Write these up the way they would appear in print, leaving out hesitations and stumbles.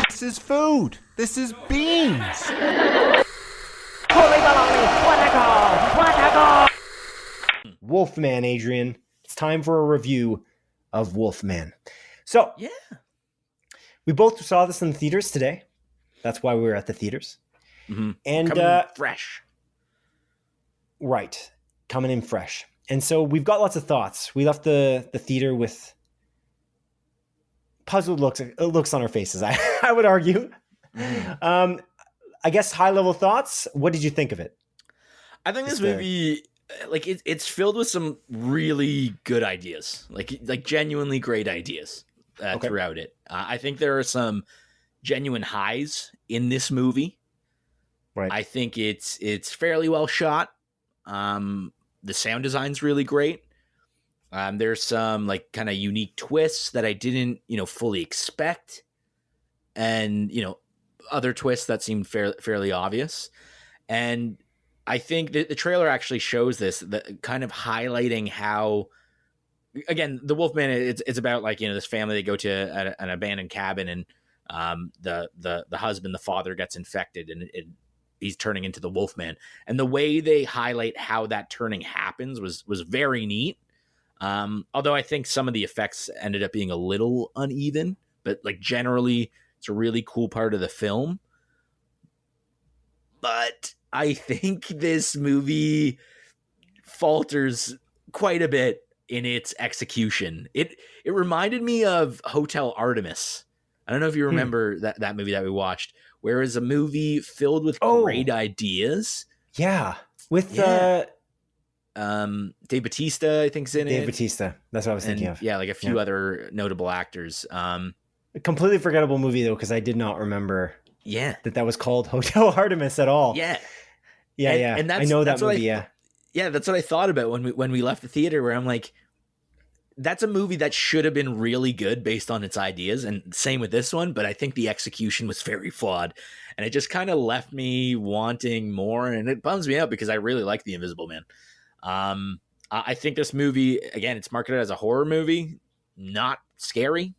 This is food. This is beans. Wolfman, Adrian. It's time for a review of Wolfman. So, Yeah. we both saw this in the theaters today. That's why we were at the theaters. Mm-hmm. And Coming fresh. Right. Coming in fresh. And so we've got lots of thoughts. We left the theater with puzzled looks on our faces, I would argue. Mm. I guess high-level thoughts. What did you think of it? I think this movie, like, it's filled with some really good ideas, like genuinely great ideas throughout it. I think there are some genuine highs in this movie. Right. I think it's fairly well shot. The sound design's really great. There's some like kind of unique twists that I didn't, fully expect, and other twists that seemed fairly obvious. And I think that the trailer actually shows this, that kind of highlighting how, again, the Wolfman, it's about like, this family, they go to an abandoned cabin, and the husband, the father, gets infected, and he's turning into the Wolfman. And the way they highlight how that turning happens was very neat. Although I think some of the effects ended up being a little uneven, but like generally it's a really cool part of the film. But I think this movie falters quite a bit in its execution. It reminded me of Hotel Artemis. I don't know if you remember that movie that we watched, where it was a movie filled with great ideas. Yeah. With Dave Bautista, I think, is in it. Dave Bautista. That's what I was thinking of. Yeah, like a few other notable actors. A completely forgettable movie, though, because I did not remember that was called Hotel Artemis at all. Yeah. Yeah. And I know that movie, yeah, that's what I thought about when we left the theater, where I'm like, that's a movie that should have been really good based on its ideas, and same with this one, but I think the execution was very flawed, and it just kind of left me wanting more, and it bums me out because I really like The Invisible Man. I think this movie, again, it's marketed as a horror movie, not scary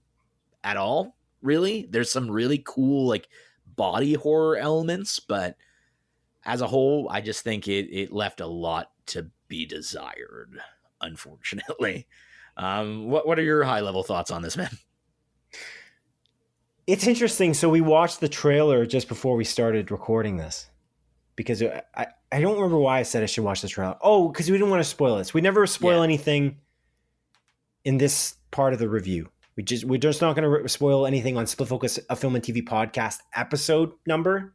at all, really. There's some really cool like body horror elements, but as a whole, I just think it left a lot to be desired, unfortunately. What are your high level thoughts on this, man? It's interesting. So we watched the trailer just before we started recording this, because I don't remember why I said I should watch the trailer. Oh, because we didn't want to spoil this. We never spoil anything in this part of the review. We're just not going to spoil anything on Split Focus, a film and TV podcast episode number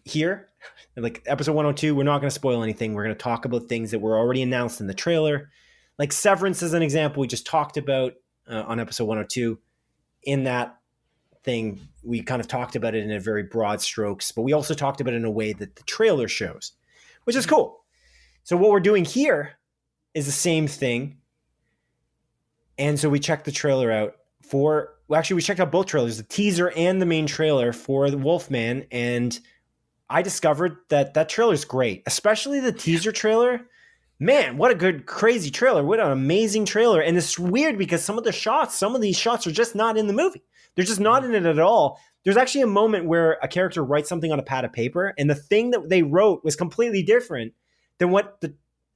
here. Like episode 102, we're not going to spoil anything. We're going to talk about things that were already announced in the trailer. Like Severance is an example we just talked about on episode 102. In that thing, we kind of talked about it in a very broad strokes, but we also talked about it in a way that the trailer shows, which is cool. So what we're doing here is the same thing. And so we checked the trailer out we checked out both trailers, the teaser and the main trailer for the Wolfman. And I discovered that trailer is great, especially the teaser trailer. Man, what a good, crazy trailer. What an amazing trailer. And it's weird because some of these shots are just not in the movie. They're just not in it at all. There's actually a moment where a character writes something on a pad of paper, and the thing that they wrote was completely different than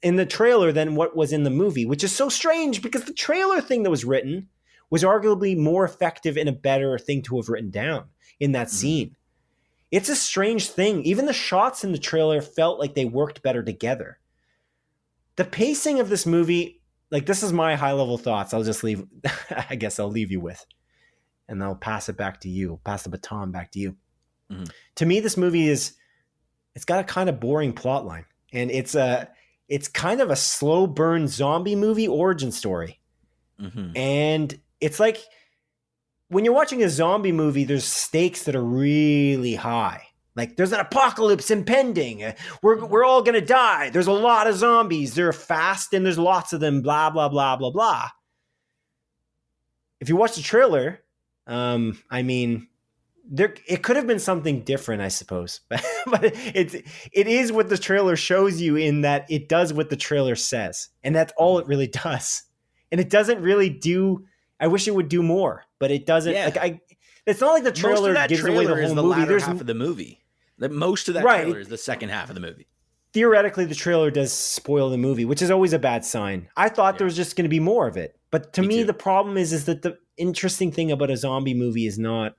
in the trailer than what was in the movie, which is so strange because the trailer thing that was written was arguably more effective and a better thing to have written down in that scene. It's a strange thing. Even the shots in the trailer felt like they worked better together. The pacing of this movie, like, this is my high-level thoughts. I'll just leave, I guess I'll leave you with, and I'll pass it back to you, pass the baton back to you. Mm-hmm. To me, this movie it's got a kind of boring plot line, and it's kind of a slow burn zombie movie origin story. Mm-hmm. And it's like, when you're watching a zombie movie, there's stakes that are really high. Like, there's an apocalypse impending. We're all going to die. There's a lot of zombies. They're fast and there's lots of them, blah, blah, blah, blah, blah. If you watch the trailer, it could have been something different, I suppose. But it is what the trailer shows you, in that it does what the trailer says. And that's all it really does. And it doesn't really do I wish it would do more, but it doesn't. Yeah. Like it's not like the trailer gives away the is whole the movie. latter There's half of the movie. Most of that Right. trailer is the second half of the movie. Theoretically, the trailer does spoil the movie, which is always a bad sign. I thought there was just going to be more of it, but to me, too. the problem is that the interesting thing about a zombie movie is not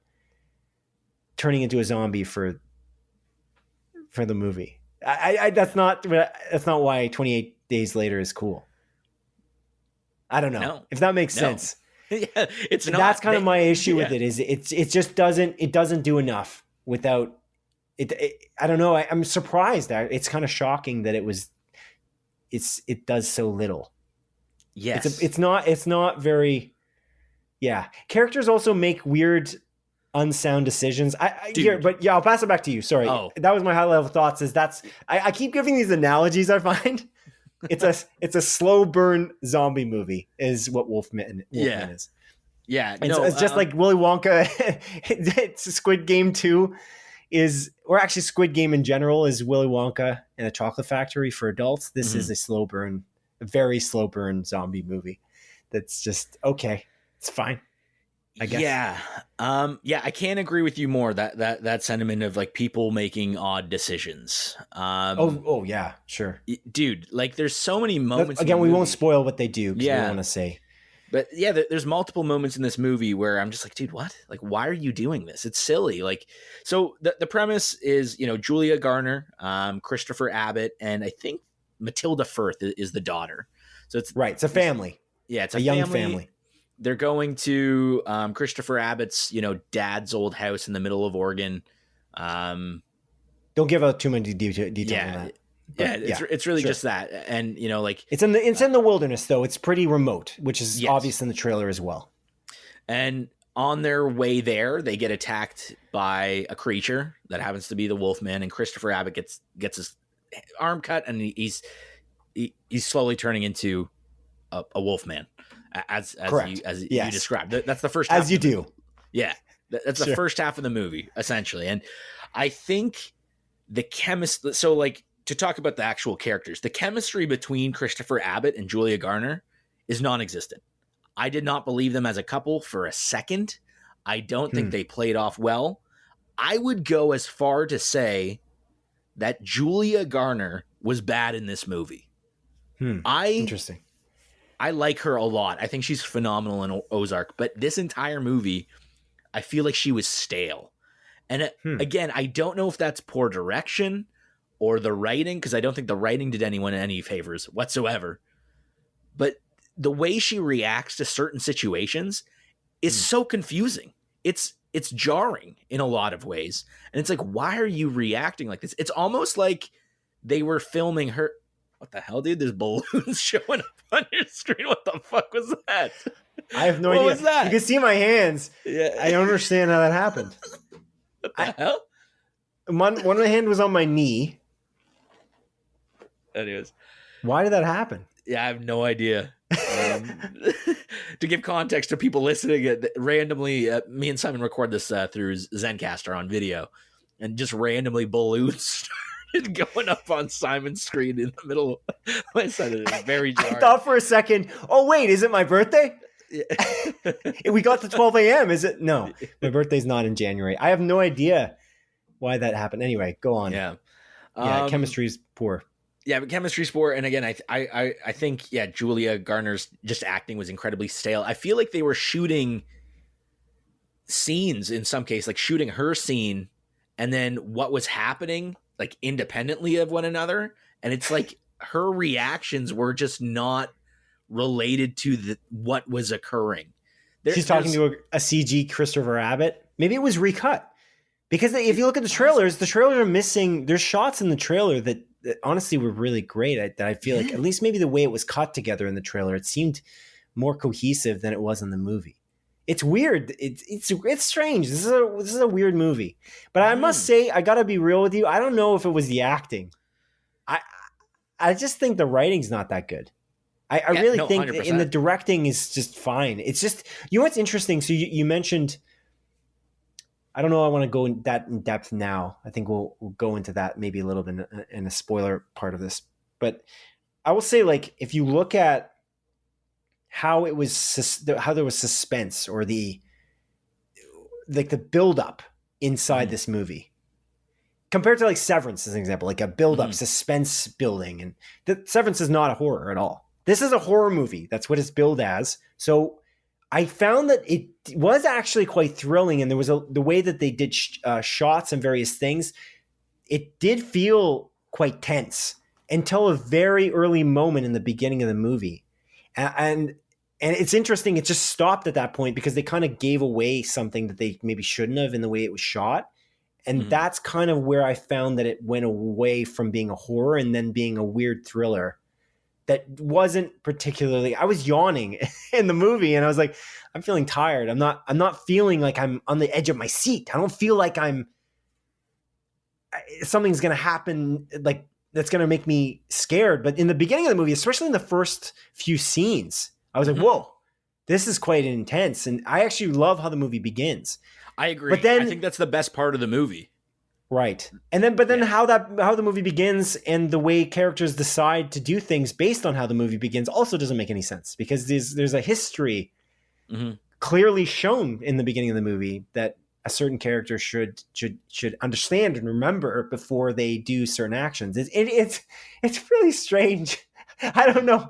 turning into a zombie for the movie. That's not why 28 Days Later is cool. I don't know if that makes sense. Yeah, it's not. That's kind of my issue with it. Is it just doesn't do enough without it. I don't know. I'm surprised. It's kind of shocking that it does so little. Yes, it's not very. Yeah, characters also make weird, unsound decisions. I'll pass it back to you. Sorry, that was my high level thoughts. I keep giving these analogies. I find it's a slow burn zombie movie is what Wolfman is. Yeah, it's just like Willy Wonka. It's Squid Game 2 or actually Squid Game in general is Willy Wonka and a Chocolate Factory for adults. This is a very slow burn zombie movie. That's just okay. It's fine, I guess. Yeah. I can't agree with you more. That sentiment of like people making odd decisions. Yeah, sure. Dude, like there's so many moments. Again, we won't spoil what they do because we don't want to say. But yeah, there's multiple moments in this movie where I'm just like, dude, what? Like, why are you doing this? It's silly. Like, so the premise is, Julia Garner, Christopher Abbott, and I think Matilda Firth is the daughter. So it's right. It's a family. It's a young family. They're going to Christopher Abbott's, dad's old house in the middle of Oregon. Don't give out too many details on that. But, it's really just that, and it's in the wilderness though. It's pretty remote, which is obvious in the trailer as well. And on their way there, they get attacked by a creature that happens to be the Wolfman, and Christopher Abbott gets his arm cut, and he's slowly turning into a Wolfman. As you described. That's the first half as you do. Yeah. That's the first half of the movie, essentially. And I think so like to talk about the actual characters, the chemistry between Christopher Abbott and Julia Garner is non-existent. I did not believe them as a couple for a second. I don't think they played off well. I would go as far to say that Julia Garner was bad in this movie. Interesting. I like her a lot. I think she's phenomenal in Ozark, but this entire movie, I feel like she was stale. And again, I don't know if that's poor direction or the writing, because I don't think the writing did anyone any favors whatsoever. But the way she reacts to certain situations is so confusing. It's jarring in a lot of ways. And it's like, why are you reacting like this? It's almost like they were filming her. What the hell, dude? There's balloons showing up on your screen. What the fuck was that? I have no idea. What was that? You can see my hands. Yeah. I don't understand how that happened. What the hell? One of my hand was on my knee. Anyways. Why did that happen? Yeah, I have no idea. To give context to people listening, randomly, me and Simon record this through Zencaster on video, and just randomly balloons started going up on Simon's screen in the middle of my son. It was very jarring. I thought for a second, oh wait, is it my birthday? Yeah. We got to 12 a.m. Is it? No, my birthday's not in January. I have no idea why that happened. Anyway, go on. Yeah. Chemistry's poor. Yeah, but chemistry's poor. And again, I think, Julia Garner's just acting was incredibly stale. I feel like they were shooting scenes in some case, like shooting her scene and then what was happening like independently of one another. And it's like her reactions were just not related to what was occurring. She's talking to a CG Christopher Abbott. Maybe it was recut. Because if you look at the trailers are missing. There's shots in the trailer that honestly were really great. That I feel like at least maybe the way it was cut together in the trailer, it seemed more cohesive than it was in the movie. It's weird. It's strange. This is a weird movie. But I must say, I gotta be real with you. I don't know if it was the acting. I just think the writing's not that good. I really think 100%. And the directing is just fine. It's just, you know what's interesting? So you mentioned, I don't know, I want to go in depth now. I think we'll go into that maybe a little bit in a spoiler part of this. But I will say, like, if you look at how it was how there was suspense, or the build up inside this movie, compared to like Severance as an example, like a build up suspense building. And Severance is not a horror at all. This is a horror movie. That's what it's billed as. So I found that it was actually quite thrilling, and there was the way that they did shots and various things. It did feel quite tense until a very early moment in the beginning of the movie. And it's interesting. It just stopped at that point because they kind of gave away something that they maybe shouldn't have in the way it was shot. And that's kind of where I found that it went away from being a horror and then being a weird thriller that wasn't particularly, I was yawning in the movie, and I was like, I'm feeling tired. I'm not feeling like I'm on the edge of my seat. I don't feel like something's going to happen like that's going to make me scared. But in the beginning of the movie, especially in the first few scenes, I was like, whoa, this is quite intense. And I actually love how the movie begins. I agree. But then, I think that's the best part of the movie. Right. And then how the movie begins and the way characters decide to do things based on how the movie begins also doesn't make any sense, because there's a history clearly shown in the beginning of the movie that a certain character should understand and remember before they do certain actions. It's really strange. I don't know.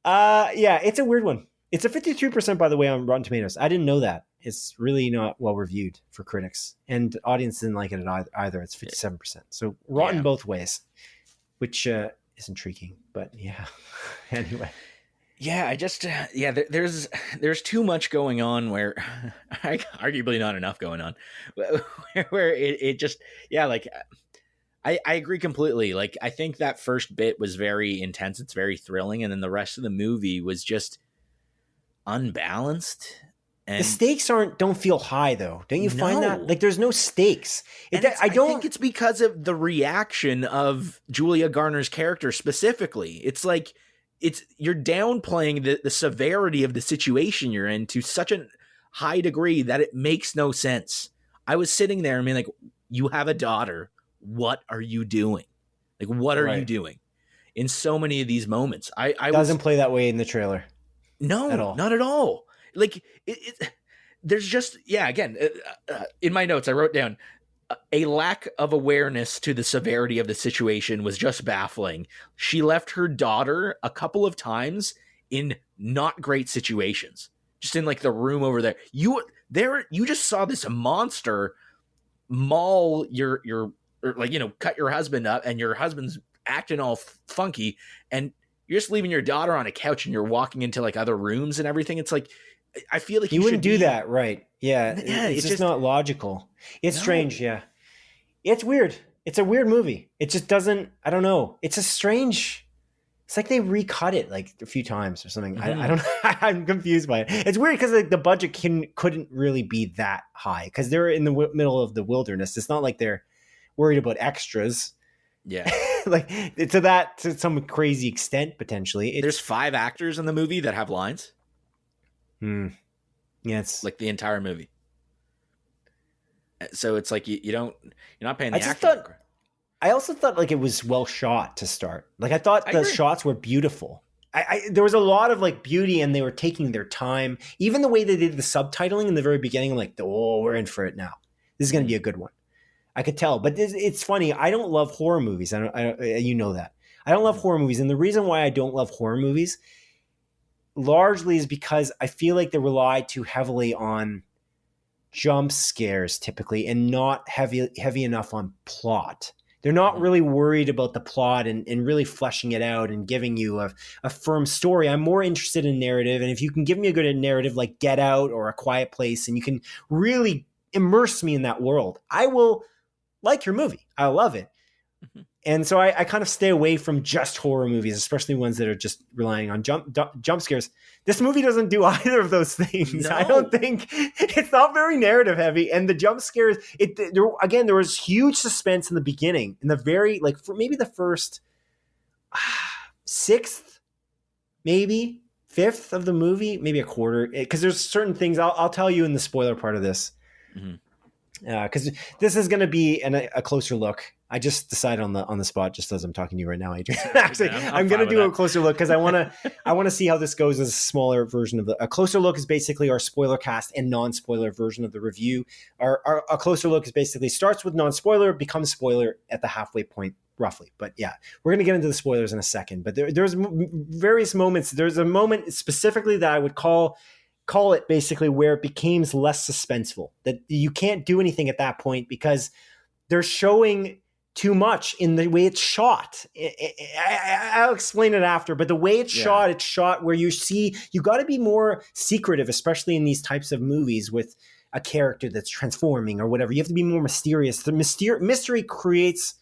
Yeah, it's a weird one. It's a 53%, by the way, on Rotten Tomatoes. I didn't know that. It's really not well reviewed for critics, and audience didn't like it either. It's 57%. So rotten both ways, which is intriguing. But yeah, anyway. Yeah, I just there's too much going on where arguably not enough going on, where it just like I agree completely. Like, I think that first bit was very intense. It's very thrilling, and then the rest of the movie was just unbalanced. And the stakes don't feel high, though. Don't you find that? Like, there's no stakes. I think it's because of the reaction of Julia Garner's character specifically. It's like you're downplaying the severity of the situation you're in to such a high degree that it makes no sense. I was sitting there and being like, you have a daughter. What are you doing? Like, what are you doing? In so many of these moments. I doesn't play that way in the trailer. No, at all. Not at all. Like, there's just, again, in my notes, I wrote down a lack of awareness to the severity of the situation was just baffling. She left her daughter a couple of times in not great situations, just in like the room over there. You just saw this monster maul cut your husband up, and your husband's acting all funky, and you're just leaving your daughter on a couch and you're walking into like other rooms and everything. It's like, I feel like you wouldn't do that, right? Yeah, it's just not logical. It's strange. Yeah, it's weird. It's a weird movie. It just doesn't. I don't know. It's a strange. It's like they recut it like a few times or something. I don't know. I'm confused by it. It's weird because like the budget couldn't really be that high because they're in the middle of the wilderness. It's not like they're worried about extras. Yeah, like to some crazy extent potentially. There's 5 actors in the movie that have lines. Yeah, it's like the entire movie. So it's like you're not paying the actor. I also thought like it was well shot to start. Like I thought the shots were beautiful. There was a lot of like beauty, and they were taking their time. Even the way they did the subtitling in the very beginning, I'm like, oh, we're in for it now. This is going to be a good one. I could tell. But it's funny. I don't love horror movies. You know that. I don't love horror movies, and the reason why I don't love horror movies largely is because I feel like they rely too heavily on jump scares typically, and not heavy enough on plot. They're not really worried about the plot and really fleshing it out and giving you a firm story. I'm more interested in narrative. And if you can give me a good narrative like Get Out or A Quiet Place, and you can really immerse me in that world, I will like your movie. I love it. And so I kind of stay away from just horror movies, especially ones that are just relying on jump scares. This movie doesn't do either of those things. No. I don't think it's not very narrative heavy. And the jump scares, there was huge suspense in the beginning, in the very, like, for maybe the first sixth, maybe fifth of the movie, maybe a quarter. Because there's certain things I'll tell you in the spoiler part of this. Because this is going to be a closer look I just decided on the spot, just as I'm talking to you right now, Adrian. Actually, Yeah, I'm going to fine do with a that. closer look because I want to see how this goes as a smaller version of a closer look is basically our spoiler cast and non-spoiler version of the review. A closer look is basically starts with non-spoiler, becomes spoiler at the halfway point, roughly. But yeah, we're going to get into the spoilers in a second. But there's various moments. There's a moment specifically that I would call it basically where it becomes less suspenseful, that you can't do anything at that point because they're showing too much in the way it's shot. I'll explain it after, but the way it's shot where you got to be more secretive, especially in these types of movies with a character that's transforming or whatever. You have to be more mysterious. The mystery creates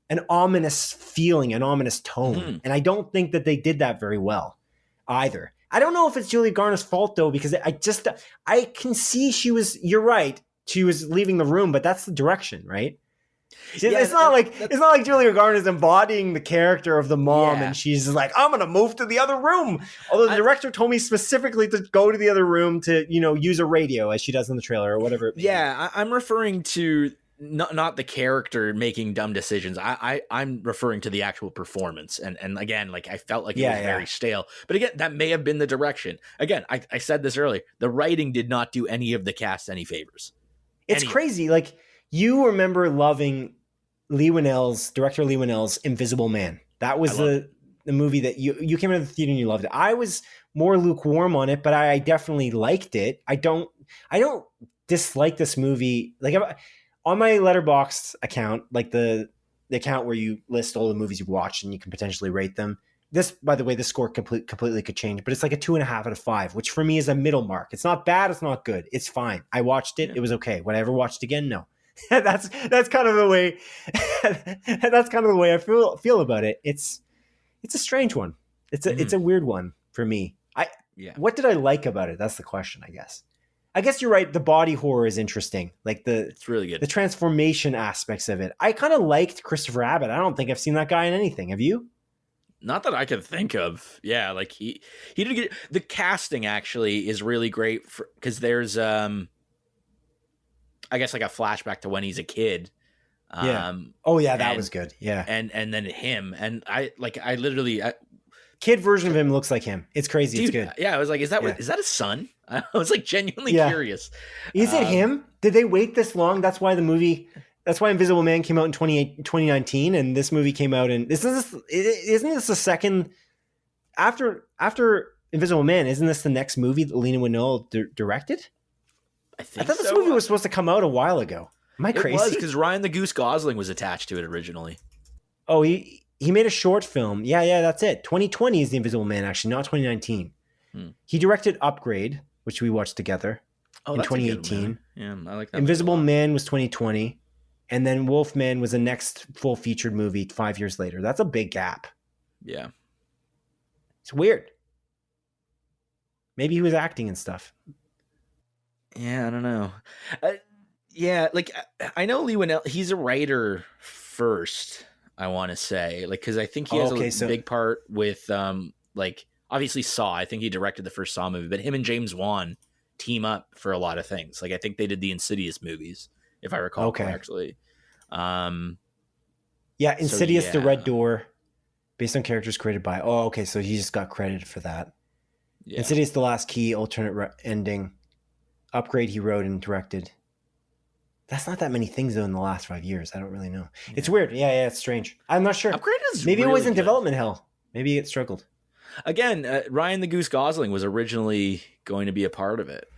an ominous feeling, an ominous tone. Mm-hmm. And I don't think that they did that very well either. I don't know if it's Julia Garner's fault though, because I can see you're right. She was leaving the room, but that's the direction, right? It's not like Julia Garner's embodying the character of the mom and she's like, I'm going to move to the other room. Although the director told me specifically to go to the other room to, use a radio as she does in the trailer or whatever. Yeah, I'm referring to not the character making dumb decisions. I'm referring to the actual performance. And again, like I felt like it was very stale. But again, that may have been the direction. Again, I said this earlier. The writing did not do any of the cast any favors. It's crazy. Like you remember loving director Leigh Whannell's Invisible Man. That was the movie that you came into the theater and you loved it. I was more lukewarm on it, but I definitely liked it. I don't dislike this movie. Like on my Letterboxd account, like the account where you list all the movies you've watched and you can potentially rate them. This, by the way, the score completely could change, but it's like a 2.5 out of 5, which for me is a middle mark. It's not bad. It's not good. It's fine. I watched it. Yeah. It was okay. Would I ever watch it again? No. that's kind of the way. That's kind of the way I feel about it. It's a strange one. It's a weird one for me. What did I like about it? That's the question, I guess. I guess you're right. The body horror is interesting. Like it's really good. The transformation aspects of it. I kind of liked Christopher Abbott. I don't think I've seen that guy in anything. Have you? Not that I can think of. Yeah, like he did get the casting actually is really great because there's I guess like a flashback to when he's a kid. That was good. Yeah. And then him and I literally kid version of him looks like him. It's crazy. Dude, it's good. Yeah, I was like, is that his son? I was like genuinely curious. Is it him? Did they wait this long? That's why Invisible Man came out in 2019 and this movie came out isn't this the second after Invisible Man, isn't this the next movie that Leigh Whannell directed? I thought this movie was supposed to come out a while ago. Am I crazy? It was because Ryan the Goose Gosling was attached to it originally. Oh, he made a short film. Yeah, that's it. 2020 is The Invisible Man, actually, not 2019. He directed Upgrade, which we watched together in 2018. Yeah, I like that. Invisible Man was 2020. And then Wolfman was the next full featured movie 5 years later. That's a big gap. Yeah. It's weird. Maybe he was acting and stuff. Yeah, I don't know. I know Leigh Whannell, he's a writer first, I want to say. Like, because I think he has a big part with, obviously Saw. I think he directed the first Saw movie, but him and James Wan team up for a lot of things. Like, I think they did the Insidious movies, if I recall correctly. Insidious, The Red Door, based on characters created by. So he just got credited for that. Yeah. Insidious, The Last Key, alternate ending. Upgrade, he wrote and directed. That's not that many things though in the last 5 years. I don't really know. Yeah. It's weird. Yeah, it's strange. I'm not sure. Upgrade is maybe really it was in good. development hell. Maybe it struggled. Again, Ryan the Goose Gosling was originally going to be a part of it.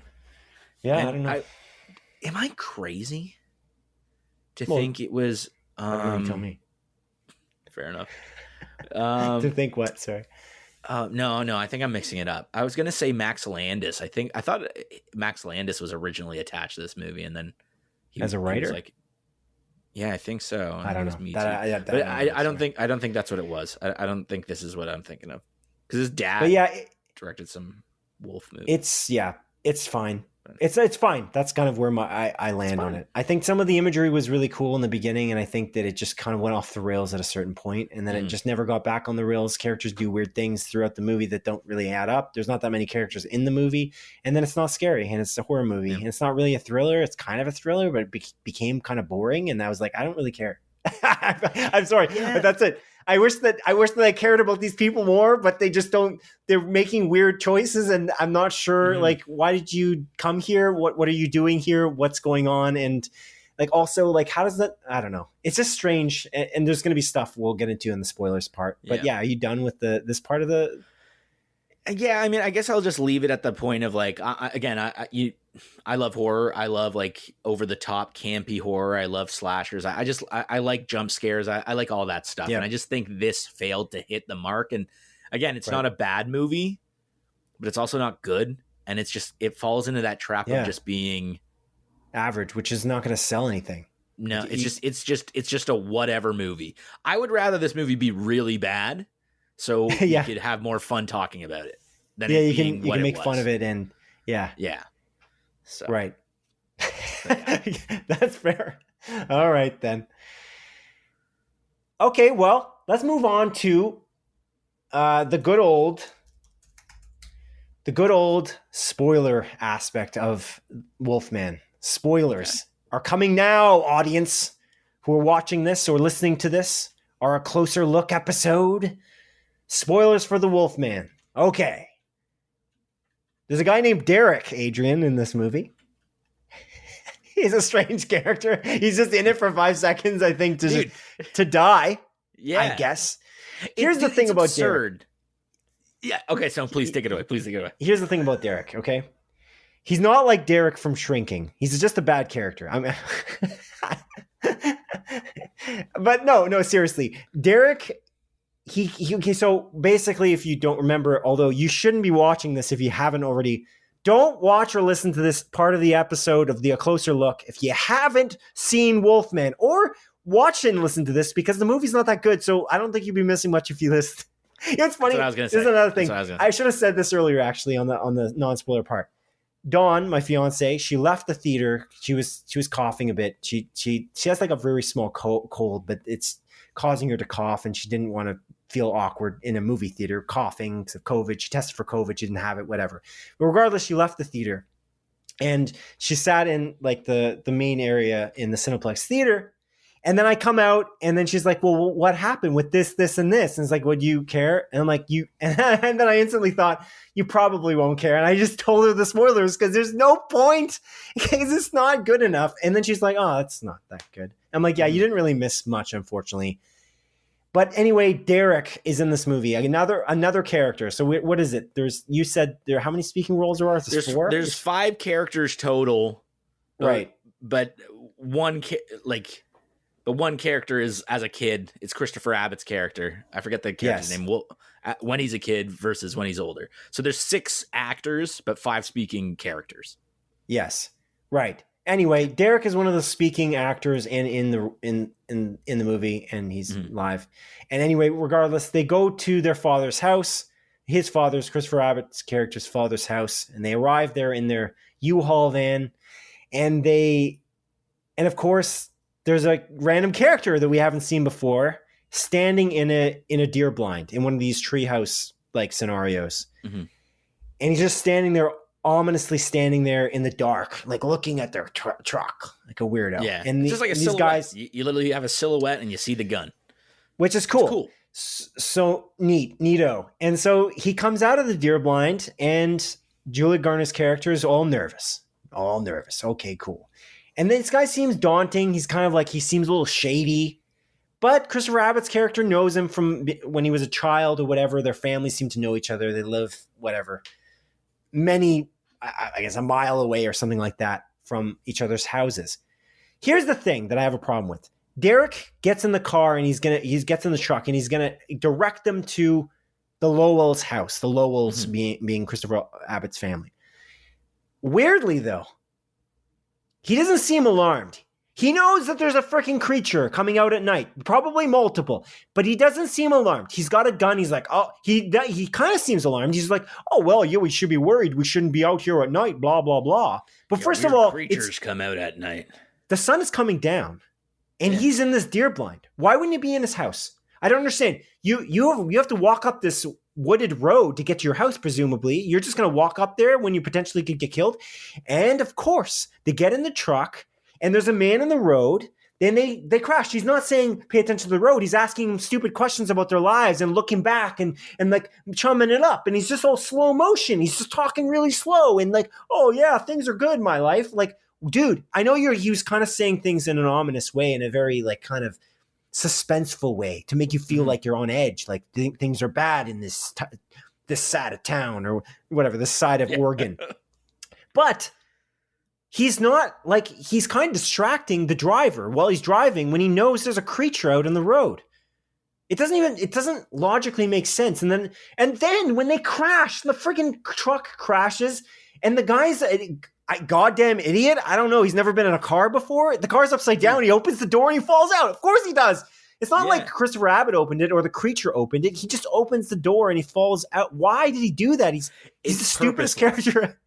Yeah, I don't know. Am I crazy to think it was? Tell me. Fair enough. To think what? Sorry. No, I think I'm mixing it up. I was going to say Max Landis. I thought Max Landis was originally attached to this movie, and then as a writer, I think so. I don't know. I don't think that's what it was. I don't think this is what I'm thinking of because his dad directed some wolf movie. It's fine. It's fine. That's kind of where I land on it. I think some of the imagery was really cool in the beginning, and I think that it just kind of went off the rails at a certain point, and then it just never got back on the rails. Characters do weird things throughout the movie that don't really add up. There's not that many characters in the movie, and then it's not scary, and it's a horror movie, and it's not really a thriller. It's kind of a thriller, but it became kind of boring, and I was like, I don't really care. I'm sorry, Yeah. but that's it. I wish that I cared about these people more, but they just don't. They're making weird choices, and I'm not sure. Mhm. Like, why did you come here? What are you doing here? What's going on? And like, also, like, how does that? I don't know. It's just strange, and there's going to be stuff we'll get into in the spoilers part. But yeah, are you done with this part of the? Yeah, I mean, I guess I'll just leave it at the point of like, I love horror. I love like over the top campy horror. I love slashers. I like jump scares. I like all that stuff. Yeah. And I just think this failed to hit the mark. And again, it's Right. not a bad movie, but it's also not good. And it falls into that trap of just being average, which is not going to sell anything. No, it's just a whatever movie. I would rather this movie be really bad, so we could have more fun talking about it. Than you can make fun of it, and yeah. So. Right. That's fair. All right then. Okay, well, let's move on to the good old spoiler aspect of Wolfman. Spoilers are coming now, audience who are watching this or listening to this, are a closer look episode. Spoilers for the Wolfman. Okay. There's a guy named Derek, Adrian, in this movie. He's a strange character. He's just in it for 5 seconds, I think, to die. Yeah. I guess. Here's the thing about absurd. Derek. Yeah. Okay, so please take it away. Here's the thing about Derek, okay? He's not like Derek from Shrinking. He's just a bad character. I mean, but no, seriously. Derek, he so basically, if you don't remember, although you shouldn't be watching this if you haven't already, don't watch or listen to this part of the episode of A Closer Look if you haven't seen Wolfman, or watch and listen to this because the movie's not that good. So I don't think you'd be missing much if you listen. It's funny. That's what I was gonna say. This is another thing. I should have said this earlier, actually, on the non-spoiler part. Dawn, my fiance, she left the theater. She was coughing a bit. She has like a very small cold, but it's causing her to cough, and she didn't want to feel awkward in a movie theater coughing because of COVID. She tested for COVID. She didn't have it, whatever. But regardless, she left the theater, and she sat in like the main area in the Cineplex theater. And then I come out, and then she's like, well, what happened with this, and this? And it's like, would you care? And I'm like, you, and then I instantly thought, you probably won't care. And I just told her the spoilers because there's no point because it's not good enough. And then she's like, oh, it's not that good. I'm like, yeah, you didn't really miss much, unfortunately. But anyway, Derek is in this movie. Another character. So what is it? You said there, how many speaking roles there are? There's 4? There's 5 characters total. Right. But one character is, as a kid, it's Christopher Abbott's character. I forget the character's name. When he's a kid versus when he's older. So there's 6 actors, but 5 speaking characters. Yes. Right. Anyway, Derek is one of the speaking actors in the movie, and he's live. And anyway, regardless, they go to their father's house. His father's, Christopher Abbott's character's father's house, and they arrive there in their U-Haul van, and of course, there's a random character that we haven't seen before standing in a deer blind in one of these treehouse like scenarios. Mm-hmm. And he's just standing there, ominously standing there in the dark, like looking at their truck like a weirdo. Yeah. And it's just like a these silhouette. guys, you literally have a silhouette and you see the gun. which is cool. It's cool. So neato. And so he comes out of the deer blind, and Julia Garner's character is all nervous. Okay, cool. And this guy seems daunting. He's kind of like, he seems a little shady. But Christopher Abbott's character knows him from when he was a child or whatever. Their families seem to know each other. They live, whatever, many, I guess, a mile away or something like that from each other's houses. Here's the thing that I have a problem with. Derek gets in the car, and he gets in the truck, and he's going to direct them to the Lowell's house, the Lowells being Christopher Abbott's family. Weirdly, though, he doesn't seem alarmed. He knows that there's a freaking creature coming out at night, probably multiple, but he doesn't seem alarmed. He's got a gun. He's like, oh, he kind of seems alarmed. He's like, oh, well, yeah, we should be worried. We shouldn't be out here at night, blah, blah, blah. But first of all, creatures come out at night. The sun is coming down, and he's in this deer blind. Why wouldn't he be in his house? I don't understand. You have to walk up this wooded road to get to your house, presumably. You're just going to walk up there when you potentially could get killed. And of course, they get in the truck, and there's a man in the road Then they crashed. He's not saying pay attention to the road. He's asking them stupid questions about their lives and looking back and like chumming it up. And he's just all slow motion. He's just talking really slow and like, oh yeah, things are good in my life. Like, dude, I know he was kind of saying things in an ominous way, in a very like kind of suspenseful way to make you feel like you're on edge, like things are bad in this side of town or whatever, this side of Oregon. But he's not like, he's kind of distracting the driver while he's driving when he knows there's a creature out on the road. It doesn't logically make sense. And then when they crash, the freaking truck crashes and the guy's a goddamn idiot. I don't know. He's never been in a car before. The car's upside down. He opens the door and he falls out. Of course he does. It's not like Christopher Abbott opened it or the creature opened it. He just opens the door and he falls out. Why did he do that? He's the stupidest character.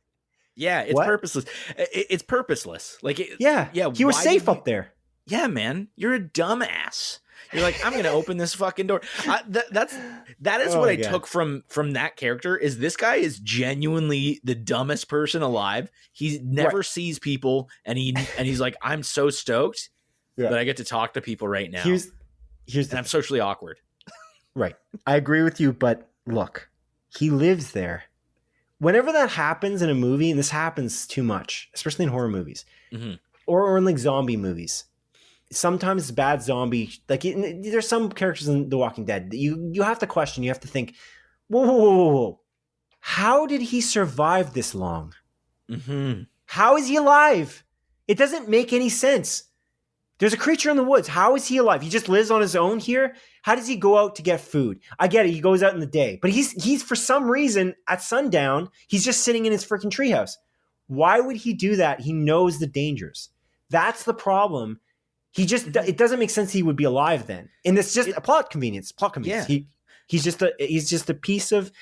Yeah, it's purposeless. It's purposeless. Like, he was safe up there. Yeah, man, you're a dumbass. You're like, I'm gonna open this fucking door. That is what I took from that character. Is this guy is genuinely the dumbest person alive. He never sees people, and he's like, I'm so stoked that I get to talk to people right now. And I'm socially awkward. Right, I agree with you, but look, he lives there. Whenever that happens in a movie, and this happens too much, especially in horror movies, or in like zombie movies, sometimes bad zombie, like there's some characters in The Walking Dead that you have to question, you have to think, whoa. How did he survive this long? How is he alive? It doesn't make any sense. There's a creature in the woods. How is he alive? He just lives on his own here? How does he go out to get food? I get it. He goes out in the day. But he's for some reason, at sundown, he's just sitting in his freaking treehouse. Why would he do that? He knows the dangers. That's the problem. It doesn't make sense he would be alive then. And it's just a plot convenience. Yeah. He's just a piece of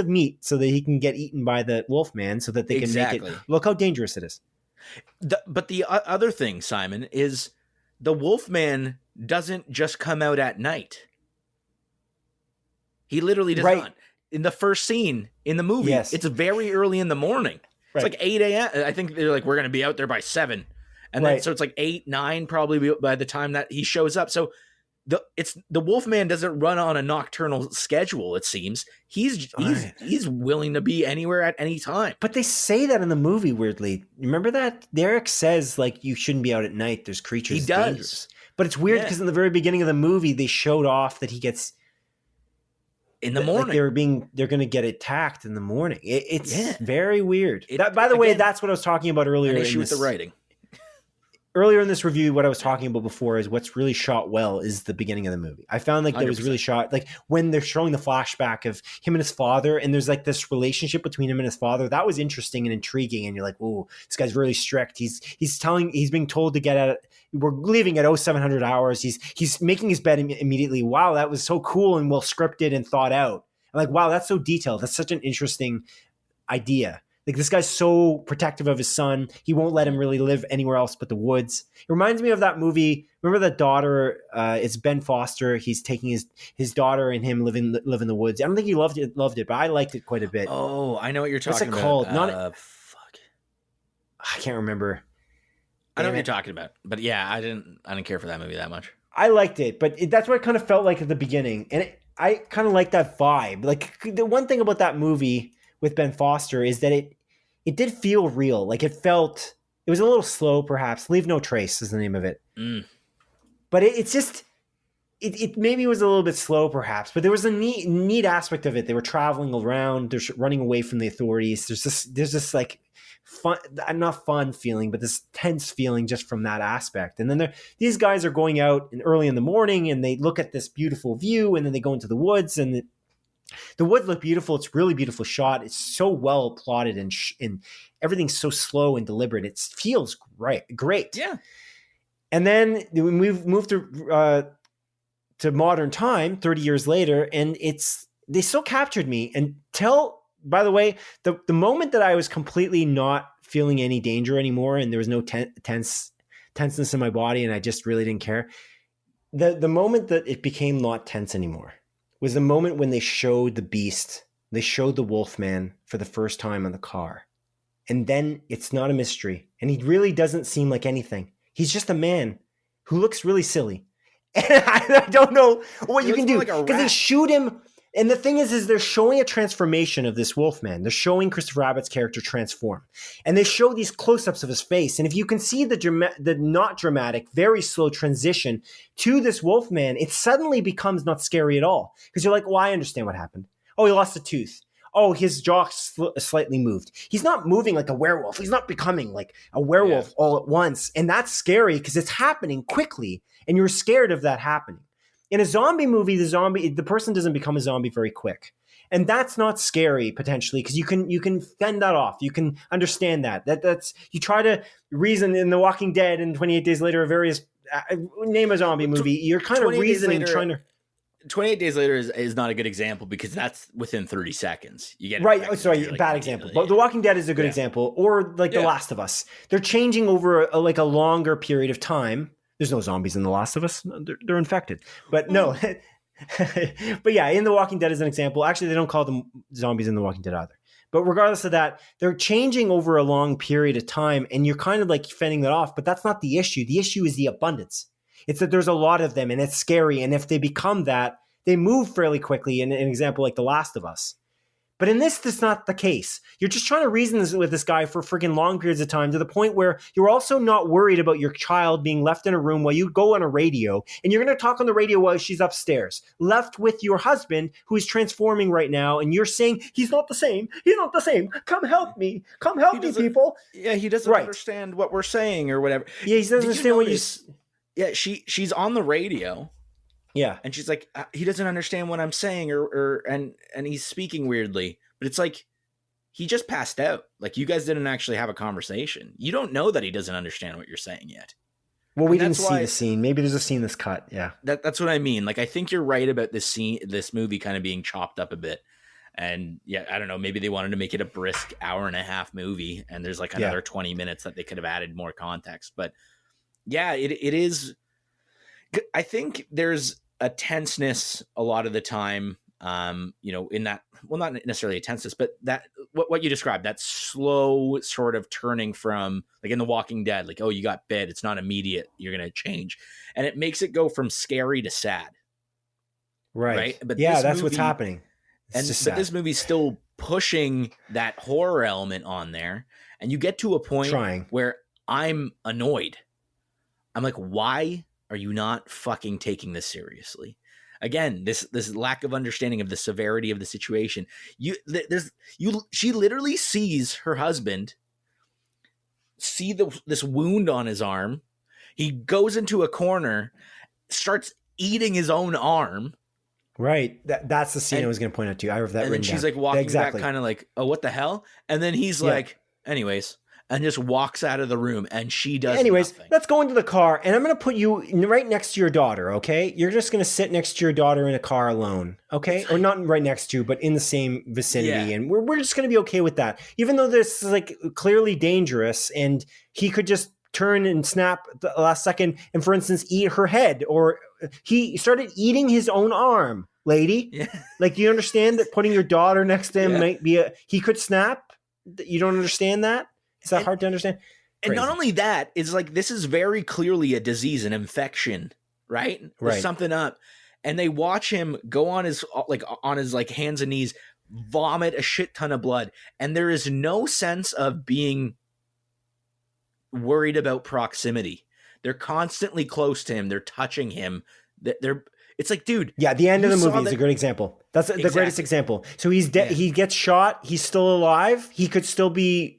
meat so that he can get eaten by the Wolfman so that they can make it. Look how dangerous it is. But the other thing, Simon, is the Wolfman doesn't just come out at night. He literally does not. In the first scene in the movie, it's very early in the morning. It's like 8 a.m. I think they're like, we're going to be out there by 7. And then so it's like 8, 9 probably by the time that he shows up. So the Wolfman doesn't run on a nocturnal schedule, it seems. He's willing to be anywhere at any time. But they say that in the movie, weirdly. Remember that? Derek says, like, you shouldn't be out at night. There's creatures. He does. Dangerous. But it's weird because in the very beginning of the movie, they showed off that he gets... in the morning. Like they're going to get attacked in the morning. It's very weird. By the way, that's what I was talking about earlier. An issue with the writing. Earlier in this review, what I was talking about before is what's really shot well is the beginning of the movie. I found like that was really shot, like when they're showing the flashback of him and his father, and there's like this relationship between him and his father. That was interesting and intriguing. And you're like, oh, this guy's really strict. He's being told to get at it. We're leaving at 0700 hours. He's making his bed immediately. Wow, that was so cool and well scripted and thought out. I'm like, wow, that's so detailed. That's such an interesting idea. Like, this guy's so protective of his son. He won't let him really live anywhere else but the woods. It reminds me of that movie. Remember that daughter? It's Ben Foster. He's taking his daughter and him live in the woods. I don't think he loved it, but I liked it quite a bit. Oh, I know what you're talking about. What's it called? Fuck. I can't remember. I know what you're talking about. But yeah, I didn't care for that movie that much. I liked it, but that's what it kind of felt like at the beginning. And I kind of like that vibe. Like, the one thing about that movie with Ben Foster is that it did feel real. Like, it was a little slow, perhaps. Leave No Trace is the name of it. But it's just, it maybe was a little bit slow, perhaps. But there was a neat aspect of it. They were traveling around. They're running away from the authorities. There's this like fun, not fun feeling, but this tense feeling just from that aspect. And then these guys are going out early in the morning, and they look at this beautiful view, and then they go into the woods, and the woods look beautiful. It's really beautiful shot. It's so well plotted, and everything's so slow and deliberate. It feels great. Yeah. And then we've moved to modern time, 30 years later, and they still captured me until, by the way, the moment that I was completely not feeling any danger anymore, and there was no tenseness in my body, and I just really didn't care. The moment that it became not tense anymore was the moment when they showed the beast. They showed the Wolfman for the first time on the car. And then it's not a mystery. And he really doesn't seem like anything. He's just a man who looks really silly. And I don't know what you can do like a because they rat. shoot him. And the thing is they're showing a transformation of this Wolfman. They're showing Christopher Abbott's character transform. And they show these close-ups of his face. And if you can see the not dramatic, very slow transition to this Wolfman, it suddenly becomes not scary at all. Because you're like, well, I understand what happened. Oh, he lost a tooth. Oh, his jaw slightly moved. He's not moving like a werewolf. He's not becoming like a werewolf all at once. And that's scary because it's happening quickly. And you're scared of that happening. In a zombie movie, the person doesn't become a zombie very quick. And that's not scary potentially because you can fend that off. You can understand that. That's you try to reason in The Walking Dead and 28 Days Later, various name a zombie movie. You're kind of reasoning, trying to. 28 Days Later is not a good example because that's within 30 seconds. You get right. Oh, sorry, bad example. But The Walking Dead is a good example, or like The Last of Us. They're changing over a longer period of time. There's no zombies in The Last of Us. They're infected. But no. But yeah, in The Walking Dead as an example, actually they don't call them zombies in The Walking Dead either. But regardless of that, they're changing over a long period of time and you're kind of like fending that off, but that's not the issue. The issue is the abundance. It's that there's a lot of them and it's scary. And if they become that, they move fairly quickly in an example like The Last of Us. But in this, that's not the case. You're just trying to reason with this guy for freaking long periods of time to the point where you're also not worried about your child being left in a room while you go on a radio and you're going to talk on the radio while she's upstairs, left with your husband who is transforming right now. And you're saying, he's not the same. He's not the same. Come help me. Come help me, people. Yeah, he doesn't understand what we're saying or whatever. Yeah, he doesn't understand what you... Yeah, she's on the radio. Yeah. And she's like, he doesn't understand what I'm saying and he's speaking weirdly. But it's like, he just passed out. Like, you guys didn't actually have a conversation. You don't know that he doesn't understand what you're saying yet. Well, we didn't see the scene. Maybe there's a scene that's cut. Yeah. That's what I mean. Like, I think you're right about this movie kind of being chopped up a bit. And yeah, I don't know. Maybe they wanted to make it a brisk hour-and-a-half movie. And there's like another 20 minutes that they could have added more context. But yeah, it is... I think there's a tenseness a lot of the time, in that, well, not necessarily a tenseness, but that what you described, that slow sort of turning from like in The Walking Dead, like, oh, you got bit. It's not immediate. You're going to change. And it makes it go from scary to sad. Right. But yeah, that's what's happening. But this movie's still pushing that horror element on there. And you get to a point where I'm annoyed. I'm like, why are you not fucking taking this seriously? Again, this lack of understanding of the severity of the situation. She literally sees her husband see this wound on his arm. He goes into a corner, starts eating his own arm. Right. That's the scene I was going to point out to you. I have that written down. And then she's like walking back kind of like, oh, what the hell? And then he's like, anyways, and just walks out of the room, and she does nothing. Let's go into the car, and I'm going to put you right next to your daughter, okay? You're just going to sit next to your daughter in a car alone, okay? Or not right next to, but in the same vicinity, and we're just going to be okay with that. Even though this is like clearly dangerous, and he could just turn and snap the last second, and for instance, eat her head, or he started eating his own arm, lady. Yeah. Like, you understand that putting your daughter next to him might be he could snap? You don't understand that? Is that hard to understand? Crazy. And not only that, it's like, this is very clearly a disease, an infection, right? There's something up. And they watch him go on his hands and knees, vomit a shit ton of blood. And there is no sense of being worried about proximity. They're constantly close to him. They're touching him. It's like, dude. Yeah, the end of the movie is a good example. That's the greatest example. So he's dead. Yeah. He gets shot. He's still alive. He could still be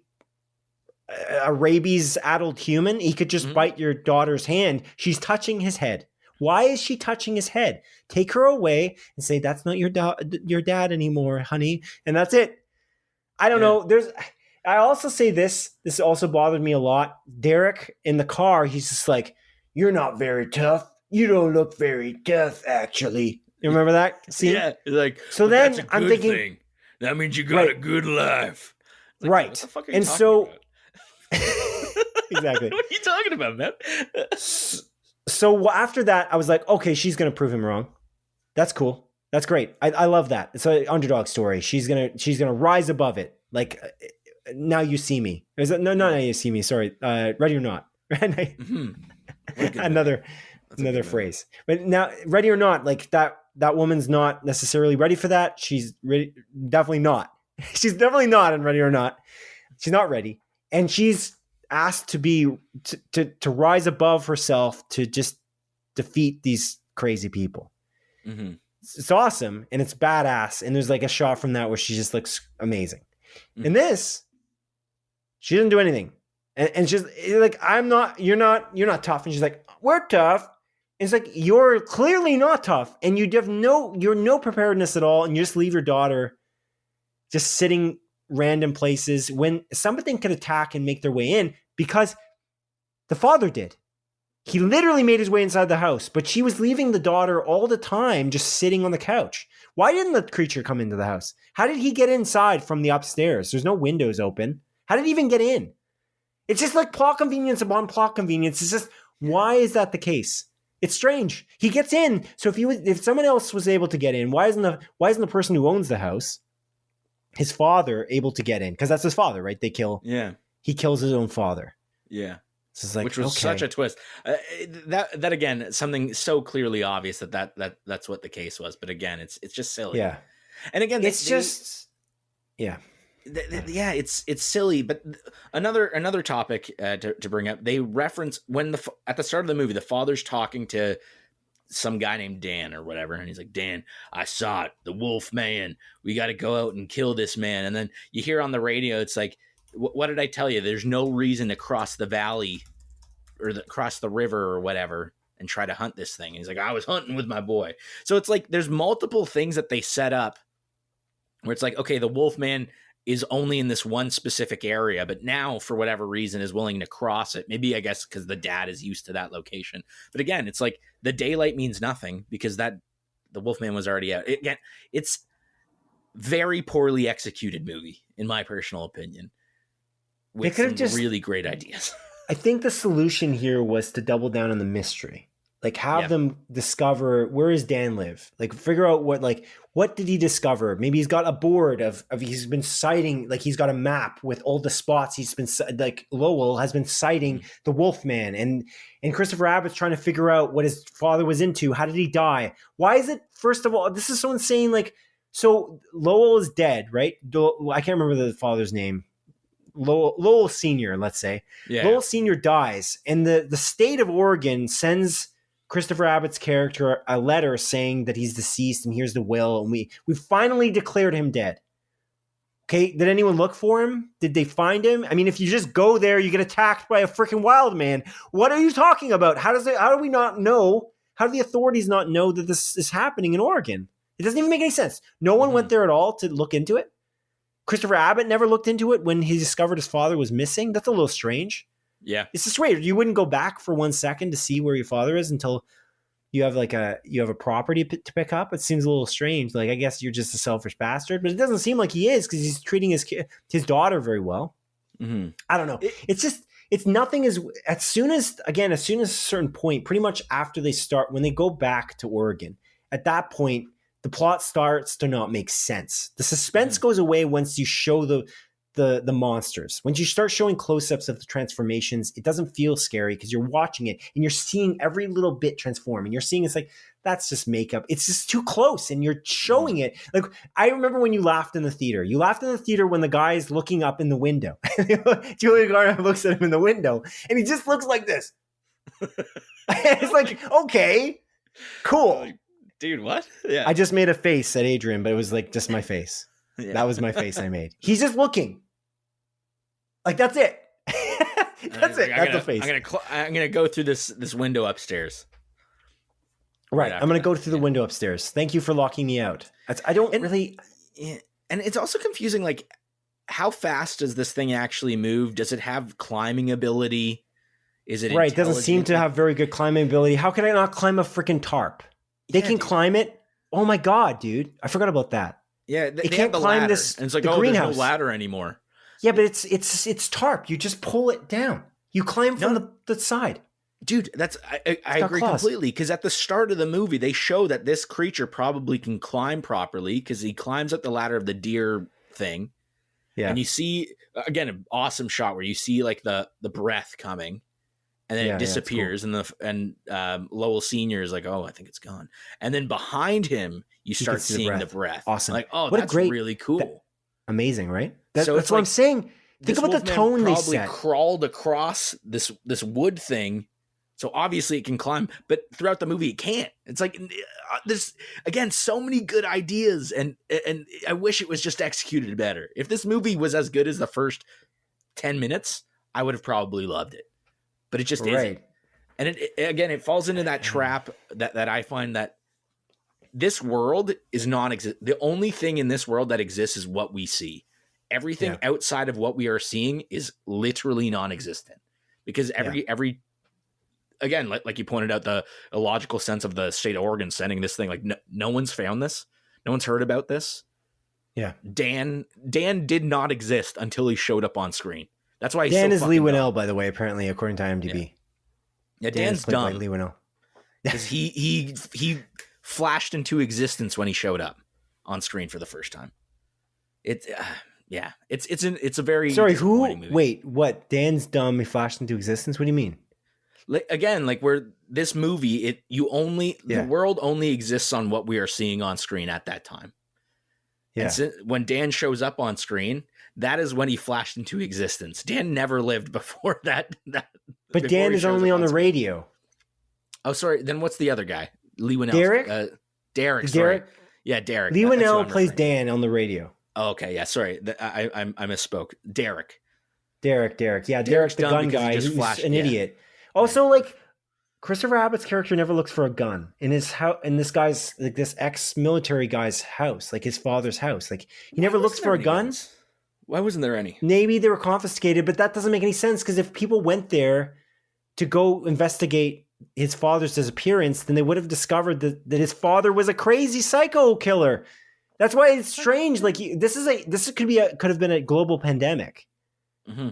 a rabies addled human. He could just bite your daughter's hand. She's touching his head. Why is she touching his head? Take her away and say, that's not your dad anymore, honey. And that's it. I don't know. I also say this also bothered me a lot. Derek in the car, he's just like, you're not very tough. You don't look very tough, actually. You remember that scene? Yeah. Like, so then I'm thinking, thing. That means you got a good life. Like, right. What the fuck are you talking about? Exactly. What are you talking about, man? So after that, I was like, okay, she's going to prove him wrong. That's cool. That's great. I love that. It's an underdog story. She's gonna rise above it. Like, Now You See Me. No, Now You See Me. Sorry. Ready or Not. What a good movie. another That's a good movie. phrase. But now, ready or not, like that woman's not necessarily ready for that. She's definitely not. She's definitely not in Ready or Not. She's not ready, and she's asked to rise above herself to just defeat these crazy people. Mm-hmm. It's awesome and it's badass. And there's like a shot from that where she just looks amazing. Mm-hmm. In this, she doesn't do anything. And she's like, you're not tough. And she's like, we're tough. And it's like, you're clearly not tough. And you're no preparedness at all. And you just leave your daughter just sitting random places when something could attack and make their way in, because the father did. He literally made his way inside the house, but she was leaving the daughter all the time just sitting on the couch. Why didn't the creature come into the house? How did he get inside from the upstairs? There's no windows open. How did he even get in? It's just like plot convenience upon plot convenience. It's just, why is that the case? It's strange. He gets in. So if someone else was able to get in, why isn't the person who owns the house, his father, able to get in? Because that's his father, right? He kills his own father. Yeah. So like, which was such a twist. That again, something so clearly obvious that's what the case was. But again, it's just silly. Yeah. And again, it's silly. But another topic to bring up, they reference when at the start of the movie, the father's talking to some guy named Dan or whatever, and he's like, Dan, I saw it, the wolf man. We got to go out and kill this man. And then you hear on the radio, it's like, what did I tell you? There's no reason to cross the valley or cross the river or whatever and try to hunt this thing. And he's like, I was hunting with my boy. So it's like there's multiple things that they set up where it's like, okay, the wolf man is only in this one specific area, but now for whatever reason is willing to cross it. Maybe, I guess, because the dad is used to that location. But again, it's like the daylight means nothing because the wolf man was already out. Again, it's very poorly executed movie, in my personal opinion. With some really great ideas. I think the solution here was to double down on the mystery. Like have them discover, where does Dan live? Like figure out what did he discover? Maybe he's got a board of he's been citing, like he's got a map with all the spots he's been, like Lowell has been citing the Wolfman, and Christopher Abbott's trying to figure out what his father was into. How did he die? Why is it, first of all, this is so insane. Like, so Lowell is dead, right? I can't remember the father's name. Lowell Sr., let's say. Yeah. Lowell Sr. dies, and the state of Oregon sends Christopher Abbott's character a letter saying that he's deceased and here's the will, and we finally declared him dead. Okay, did anyone look for him? Did they find him? I mean, if you just go there, you get attacked by a freaking wild man. What are you talking about? How do we not know? How do the authorities not know that this is happening in Oregon? It doesn't even make any sense. No one went there at all to look into it. Christopher Abbott never looked into it when he discovered his father was missing. That's a little strange. Yeah. It's just weird. You wouldn't go back for 1 second to see where your father is until you have a property to pick up. It seems a little strange. Like, I guess you're just a selfish bastard, but it doesn't seem like he is because he's treating his daughter very well. Mm-hmm. I don't know. It's nothing as soon as a certain point, pretty much after when they go back to Oregon, at that point, the plot starts to not make sense. The suspense goes away once you show the monsters. Once you start showing close-ups of the transformations, it doesn't feel scary because you're watching it and you're seeing every little bit transform, and you're seeing it's like, that's just makeup. It's just too close, and you're showing it. Like, I remember when you laughed in the theater. You laughed in the theater when the guy is looking up in the window. Julia Garner looks at him in the window, and he just looks like this. It's like, okay, cool. Dude, what? Yeah. I just made a face at Adrian, but it was like just my face. Yeah. That was my face I made. He's just looking. Like, that's it. That's it. That's the face. I'm gonna go through this window upstairs. Right. I'm gonna go through the window upstairs. Thank you for locking me out. I don't really. And it's also confusing. Like, how fast does this thing actually move? Does it have climbing ability? Is it right? It doesn't seem to have very good climbing ability. How can I not climb a freaking tarp? They can climb it. Oh my god, dude! I forgot about that. Yeah, they can't climb this. And it's like, greenhouse. There's no ladder anymore. Yeah, but it's tarp. You just pull it down. You climb from the side. Dude, I agree completely. Because at the start of the movie, they show that this creature probably can climb properly because he climbs up the ladder of the deer thing. Yeah, and you see again an awesome shot where you see like the breath coming, and then Yeah, it yeah, it's cool. disappears, and Lowell Senior is like, "Oh, I think it's gone." And then behind him, you can start see the seeing the breath. breath. Awesome. Like, oh, What a that's great- really cool. that- Amazing, right? So That's it's what like I'm saying. Think this about the Wolfman tone they probably set. crawled across this wood thing, so obviously it can climb. But throughout the movie, it can't. It's like there's again so many good ideas, and I wish it was just executed better. If this movie was as good as the first 10 minutes, I would have probably loved it. But it just isn't. Right. And it falls into that trap that I find that this world is non-exist. The only thing in this world that exists is what we see. Everything outside of what we are seeing is literally non-existent, because every again, like you pointed out, the illogical sense of the state of Oregon sending this thing, like no one's found this, no one's heard about this. Yeah. Dan did not exist until he showed up on screen. That's why he's Dan so is Leigh fucking Whannell, dumb. by the way, apparently, according to IMDb. Yeah, Dan Dan's is played by dumb Leigh Whannell. because he flashed into existence when he showed up on screen for the first time. It's a very Sorry, disappointing who? movie. Wait, what? Dan's dumb. He flashed into existence. What do you mean? Again, like where this movie, the Yeah. world only exists on what we are seeing on screen at that time. Yeah. And so when Dan shows up on screen, that is when he flashed into existence. Dan never lived before that. But before Dan he is shows only up on the screen. radio. Oh, sorry. Then what's the other guy? Leigh Whannell. Derek? Derek. Sorry. Derek. Yeah, Derek. Leigh That's what Whannell I'm plays referring to. Dan on the radio. Oh, okay, yeah. Sorry, I misspoke. Derek. Derek. Yeah, Derek's Derek's the dumb gun because he guy just who's flashed- an yeah. idiot. Also, like, Christopher Abbott's character never looks for a gun in his house. In this guy's, like, this ex-military guy's house, like his father's house. Like, he never looks for a gun. Why wasn't there any? Maybe they were confiscated, but that doesn't make any sense, because if people went there to go investigate his father's disappearance, then they would have discovered that his father was a crazy psycho killer. That's why it's strange. Like, could have been a global pandemic. Mm-hmm.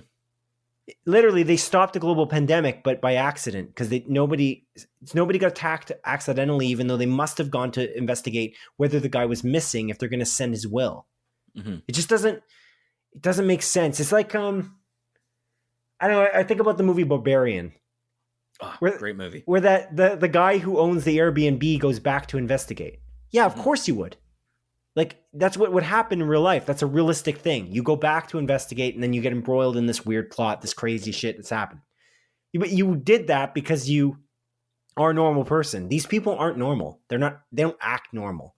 Literally, they stopped the global pandemic, but by accident, because nobody got attacked accidentally, even though they must have gone to investigate whether the guy was missing if they're going to send his will. Mm-hmm. It just doesn't make sense. It's like, I don't know. I think about the movie Barbarian, Oh, Where- great movie. where the guy who owns the Airbnb goes back to investigate. Yeah, of Mhm. course you would. Like, that's what would happen in real life. That's a realistic thing. You go back to investigate, and then you get embroiled in this weird plot, this crazy shit that's happened. But you did that because you are a normal person. These people aren't normal. They don't act normal.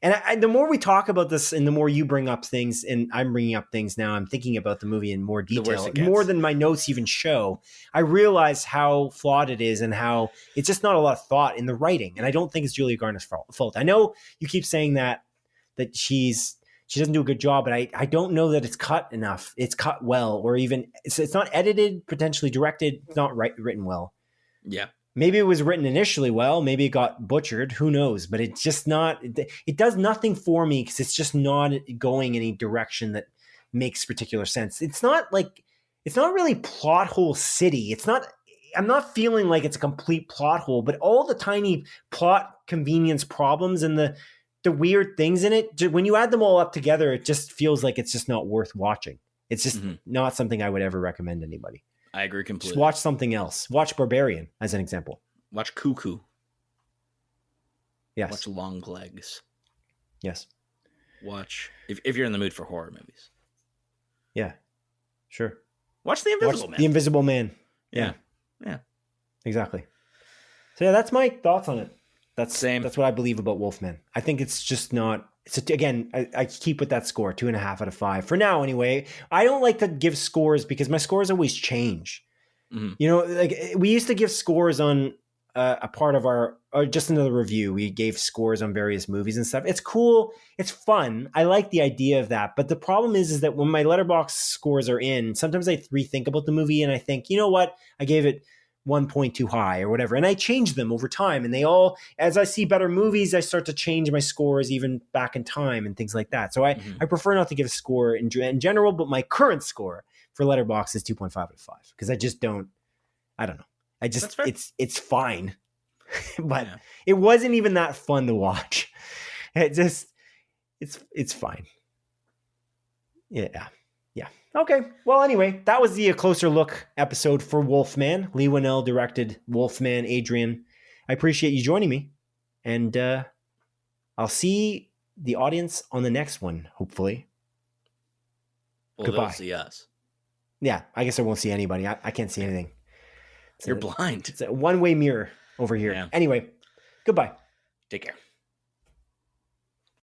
And the more we talk about this, and the more you bring up things, and I'm bringing up things now, I'm thinking about the movie in more worse detail, it gets. more than my notes even show. I realize how flawed it is, and how it's just not a lot of thought in the writing. And I don't think it's Julia Garner's fault. I know you keep saying that she doesn't do a good job, but I don't know that it's cut enough. It's cut well, or even it's not edited, potentially directed. It's not written well. Yeah. Maybe it was written initially well. Maybe it got butchered. Who knows? But it's just not. It does nothing for me, because it's just not going any direction that makes particular sense. It's not really plot hole city. It's not. I'm not feeling like it's a complete plot hole, but all the tiny plot convenience problems and the weird things in it, when you add them all up together, it just feels like it's just not worth watching. It's just not something I would ever recommend anybody. I agree completely. Just watch something else. Watch Barbarian as an example. Watch Cuckoo. Yes. Watch Long Legs. Yes. Watch if you're in the mood for horror movies. Yeah. Sure. Watch The Invisible Watch Man. The Invisible Man. Yeah. Exactly. So yeah, that's my thoughts on it. That's Same. That's what I believe about Wolfman. I think it's just not. Again, I keep with that score, 2.5 out of 5 for now. Anyway, I don't like to give scores because my scores always change. Mhm. You know, like we used to give scores on a part of our, or just another review. We gave scores on various movies and stuff. It's cool. It's fun. I like the idea of that. But the problem is that when my Letterboxd scores are in, sometimes I rethink about the movie and I think, you know what? I gave it 1 point too high or whatever. And I change them over time. And they all, as I see better movies, I start to change my scores even back in time and things like that. So I prefer not to give a score in general, but my current score for Letterboxd is 2.5 out of 5 because I just don't, I don't know. I just, it's fine. But it wasn't even that fun to watch. It just, it's fine. Yeah. Okay. Well, anyway, that was the Closer Look episode for Wolfman. Leigh Whannell directed Wolfman. Adrian, I appreciate you joining me. And I'll see the audience on the next one, hopefully. Well, Goodbye. they'll see us. Yeah, I guess I won't see anybody. I can't see anything. You're blind. It's a one-way mirror over here. Yeah. Anyway, goodbye. Take care.